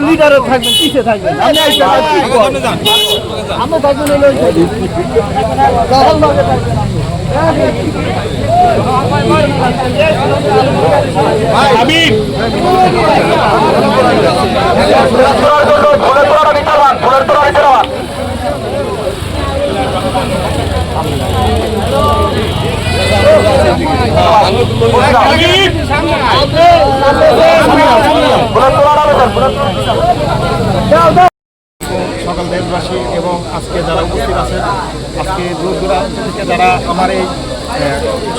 লিডারে থাকবেন, পিছে থাকবেন, আমরা থাকবেন সকল দেশবাসী এবং আজকে যারা উপস্থিত আছেন, আজকে দূর দূরান্ত থেকে যারা আমার এই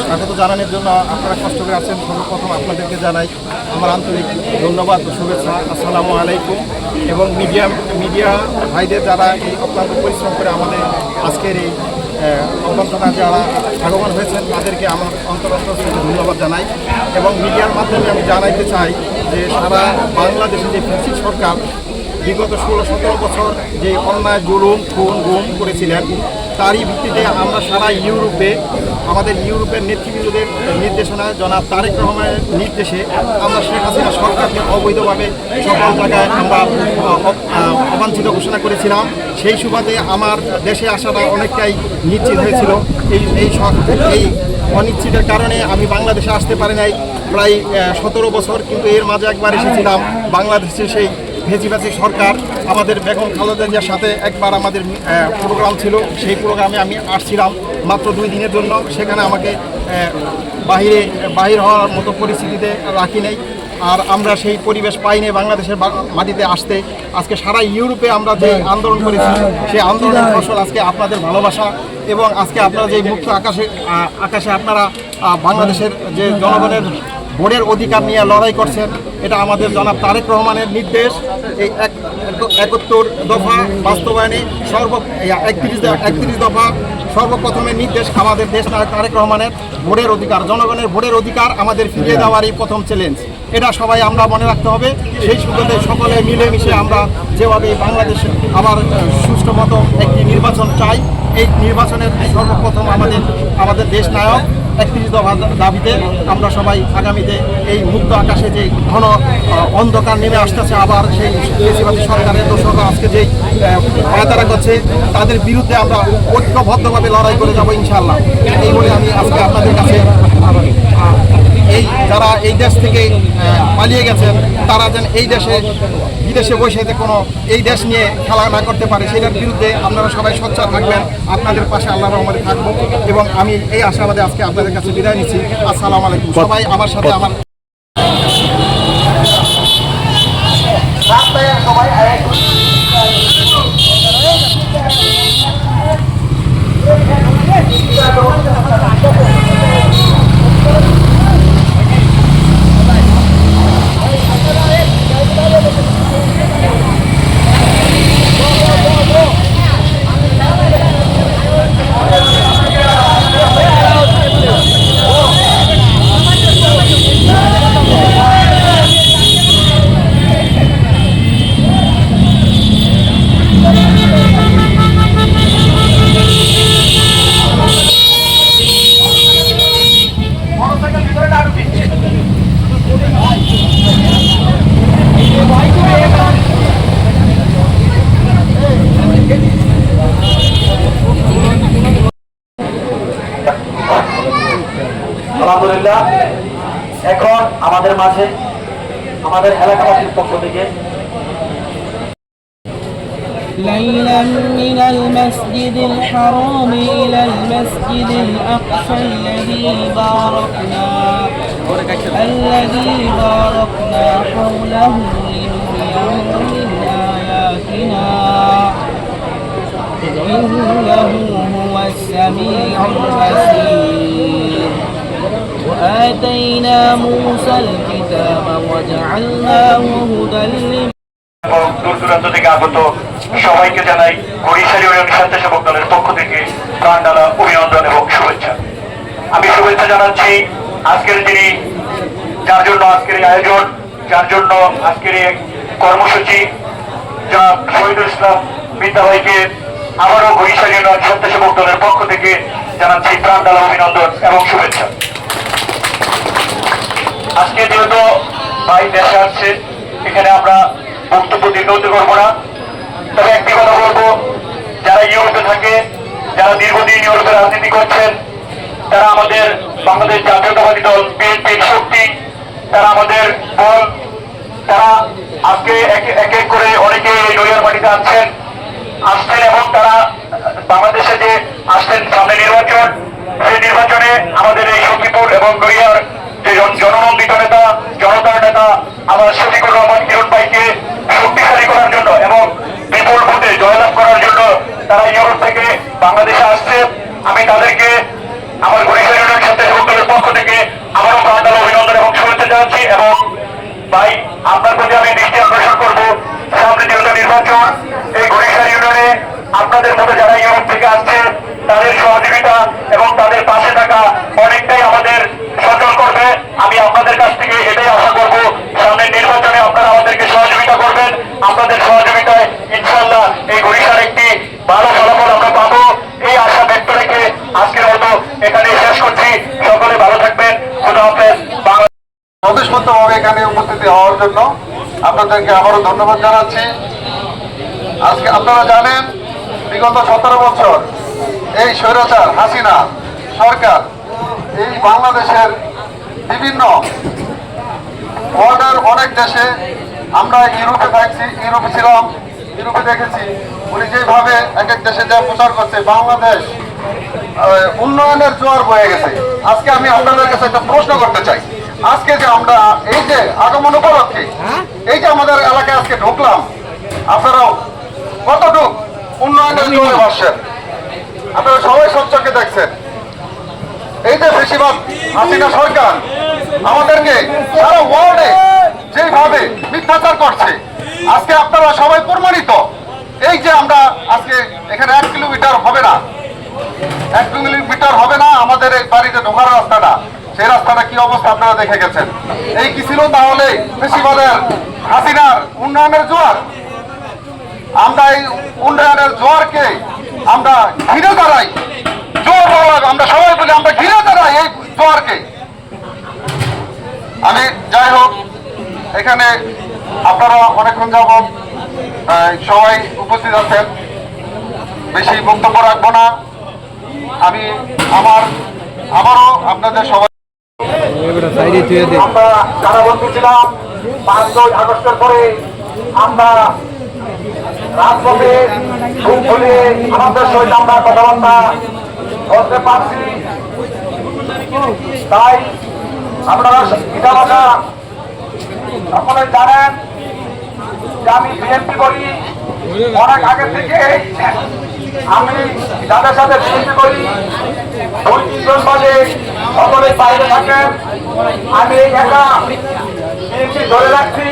স্বাগত জানানোর জন্য আপনারা কষ্ট করে আছেন, সর্বপ্রথম আপনাদেরকে জানাই আমার আন্তরিক ধন্যবাদ ও শুভেচ্ছা। আসসালামু আলাইকুম। এবং মিডিয়া ভাইদের যারা এই অত্যন্ত পরিশ্রম করে আমাদের আজকের এই অভ্যর্থনা যারা ভাগবান হয়েছেন তাদেরকে আমার অন্তরস্থ ধন্যবাদ জানাই। এবং মিডিয়ার মাধ্যমে আমি জানাইতে চাই যে সারা বাংলাদেশে যে ফ্যাসিস্ট সরকার বিগত 16-17 বছর যে অন্যায় জুলুম খুন গুম করেছিলেন, তারই ভিত্তিতে আমরা সারা ইউরোপে আমাদের ইউরোপের নেতৃবৃন্দদের নির্দেশনায় জনাব তারেক রহমানের নির্দেশে আমরা শেখ হাসিনা সরকারকে অবৈধভাবে সকল জায়গায় আমরা অবাঞ্ছিত ঘোষণা করেছিলাম। সেই সুবাদে আমার দেশে আসাটা অনেকটাই নিশ্চিত হয়েছিল। এই অনিশ্চিতের কারণে আমি বাংলাদেশে আসতে পারি নাই প্রায় 17 বছর, কিন্তু এর মাঝে একবার এসেছিলাম। বাংলাদেশের সেই ফেসিবাসী সরকার আমাদের বেগম খালেদা জিয়ার সাথে একবার আমাদের প্রোগ্রাম ছিল, সেই প্রোগ্রামে আমি আসছিলাম মাত্র 2 দিনের জন্য। সেখানে আমাকে বাহির হওয়ার মতো পরিস্থিতিতে রাখি নেই, আর আমরা সেই পরিবেশ পাইনি বাংলাদেশের মাটিতে আসতে। আজকে সারা ইউরোপে আমরা যে আন্দোলন করেছি, সেই আন্দোলনের ফসল আজকে আপনাদের ভালোবাসা এবং আজকে আপনারা যে মুক্ত আকাশে আপনারা বাংলাদেশের যে জনগণের ভোটের অধিকার নিয়ে লড়াই করছেন, এটা আমাদের জনাব তারেক রহমানের নির্দেশ। এই 71 দফা বাস্তবায়নে 31 দফা সর্বপ্রথমে নির্দেশ আমাদের দেশ নায়ক তারেক রহমানের ভোটের অধিকার, জনগণের ভোটের অধিকার আমাদের ফিরিয়ে দেওয়ারই প্রথম চ্যালেঞ্জ। এটা সবাই আমরা মনে রাখতে হবে। সেই সুযোগে সকলে মিলেমিশে আমরা যেভাবে বাংলাদেশে আবার সুষ্ঠু মতো একটি নির্বাচন চাই, এই নির্বাচনের সর্বপ্রথম আমাদের দেশ নায়ক 31 দফা দাবিতে আমরা সবাই আগামীতে এই মুক্ত আকাশে যে ঘন অন্ধকার নেমে আসতেছে, আবার সেই ফ্যাসিবাদী সরকারের দোষরা আজকে যেই পায়তারা করছে, তাদের বিরুদ্ধে আমরা ঐক্যবদ্ধভাবে লড়াই করে যাব ইনশাআল্লাহ। এই বলে আমি আজকে আপনাদের কাছে যারা এই দেশ থেকে পালিয়ে গেছেন, তারা যেন এই বিদেশে বসে কোনো এই দেশ নিয়ে খেলা না করতে পারে, সেটার বিরুদ্ধে আপনারা সবাই সোচ্চার থাকবেন। আপনাদের পাশে আল্লাহর রহমতে থাকবো এবং আমি এই আশাবাদে আজকে আপনাদের কাছে বিদায় নিচ্ছি। আসসালামু আলাইকুম। সবাই আমার সাথে আমার আলহামদুলিল্লাহ। এখন আমাদের মাঝে আমাদের এলাকাবাসীর পক্ষ থেকে ليلا من المسجد الحرام إلى المسجد الأقصى الذي باركنا حوله لنريه من آياتنا إنه هو السميع البصير وآتينا موسى الكتاب وجعلناه هدى দূর দূরান্ত থেকে আগত সবাইকে জানাই বরিশাল ইউনিয়ন স্বেচ্ছাসেবক দলের পক্ষ থেকে প্রাণঢালা অভিনন্দন এবং শুভেচ্ছা। আমি শুভেচ্ছা জানাচ্ছি আজকের যিনি, যার জন্য আজকের এই আয়োজন, যার জন্য আজকের এই কর্মসূচি, যা শহীদুল ইসলাম বিদ্যালয়কে আবারও বরিশাল ইউনিয়ন স্বেচ্ছাসেবক দলের পক্ষ থেকে জানাচ্ছি প্রাণঢালা অভিনন্দন এবং শুভেচ্ছা। আজকে যেহেতু ভাই দেশে আসছে, এখানে আমরা বক্তব্য দীর্ঘায়িত করবো না, তবে একটি কথা বলবো, যারা ইউরোপে থাকে, যারা দীর্ঘদিন ইউরোপে রাজনীতি করছেন, তারা আমাদের বাংলাদেশ জাতীয়তাবাদী দল বিএনপির শক্তি, তারা আমাদের বল, তারা আজকে এক এক করে অনেকে এই নড়িয়ার মাটিতে আসছেন এবং তারা বাংলাদেশে যে আসছেন সামনে নির্বাচন, সেই নির্বাচনে আমাদের এই সখীপুর এবং নড়িয়ার যে জননন্দিত নেতা, জনতার নেতা আমার শফিকুর রহমান কিরণ ভাইকে শক্তিশালী করার জন্য এবং বিপুল ভোটে জয়লাভ করার জন্য তারা ইউরোপ থেকে বাংলাদেশে আসছে। আমি তাদেরকে আমার বরিশাল ইউনিয়ন স্বেচ্ছাসেবক দলের পক্ষ থেকে আবারও প্রাণঢালা অভিনন্দন এবং শুভেচ্ছা জানাচ্ছি। এবং ভাই, আপনার প্রতি আমি দৃষ্টি আকর্ষণ করবো, সামনে যেহেতু নির্বাচন, এই বরিশাল ইউনিয়নে আপনাদের মতো যারা ইউরোপ থেকে আসছে তাদের সহযোগিতা এবং তাদের পাশে থাকা অনেকটাই আমাদের সচল করবে। আমি আপনাদের কাছ থেকে এটাই আশা করবো, সামনের নির্বাচনে আপনারা আমাদেরকে সহযোগিতা করবেন। আপনাদের সহযোগিতায় ইনশাআল্লাহ এই বরিশাল একটি ভালো ফলাফল আমরা পাবো, এই আশা ব্যক্ত রেখে আজকের মতো এখানে শেষ করছি। সকলে ভালো থাকবেন। খোদা হাফেজ। স্বতঃস্ফূর্তভাবে এখানে উপস্থিত হওয়ার জন্য আপনাদেরকে আবারও ধন্যবাদ জানাচ্ছি। আজকে আপনারা জানেন, বিগত 17 বছর এই স্বৈরাচার হাসিনা সরকার এই বাংলাদেশের বিভিন্ন ওয়ার্ল্ডের অনেক দেশে, আমরা ইউরোপে থাকছি, ইউরোপে ছিলাম, ইউরোপে দেখেছি উনি যেভাবে এক এক দেশে যা প্রচার করছে, বাংলাদেশ উন্নয়নের জোয়ার বয়ে গেছে। আজকে আমি আপনাদের কাছে একটা প্রশ্ন করতে চাই, আজকে যে আমরা এই যে আগমন উপলক্ষে এই যে আমাদের এলাকায় আজকে ঢুকলাম, আপনারাও কতটুক উন্নয়নের জোয়ারে ভাসছেন? আপনারা সবাই সচ্চকে দেখছেন। এই যে বেশিরভাগ হাসিনা সরকার আমাদেরকে সারা ওয়ার্ল্ডে যেভাবে মিথ্যাচার করছে, আজকে আপনারা সবাই প্রমাণিত। এই যে আমরা আজকে এখানে 1 কিলোমিটার হবে না, 1 কিলোমিটার হবে না আমাদের এই বাড়িতে ঢোকার রাস্তাটা, সেই রাস্তাটা কি অবস্থা আপনারা দেখে গেছেন। এই কি ছিল তাহলে বেশিরভাগের হাসিনার উন্নয়নের জোয়ার? আমরা এই উন্নয়নের জোয়ারকে আমরা ঘিরে দাঁড়াই, জোর বলা, আমরা সবাই বলি আমরা ঘিরে দাঁড়াই এই জোয়ারকে। আমি যাই হোক, এখানে আপনারা অনেকক্ষণ যাবৎ সবাই উপস্থিত আছেন, বেশি বক্তব্য রাখবো না। আমি আবারও আপনাদের সবাই, আমরা যারা বন্ধু ছিলাম 5 আগস্টের পরে আমরা রাজপথে বুক ফুলিয়ে আমাদের সহিত আমরা কথাবার্তা বলতে পারছি। তাই আপনারা পিতামাতা সকলে জানেন যে আমি বিএনপি করি অনেক আগে থেকে। আমি যাদের সাথে বিএনপি করি 2-3 জন বাদে সকলে বাইরে থাকেন, আমি একা বিএনপি ধরে রাখছি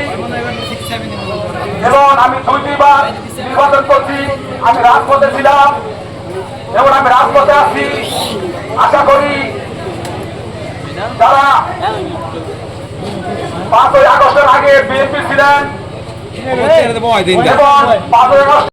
এবং আমি 2টি বার নির্বাচন করছি। আমি রাজপথে ছিলাম এবং আমি রাজপথে আছি। আশা করি যারা 5 আগস্টের আগে বিএনপি ছিলেন এবং 5 আগস্ট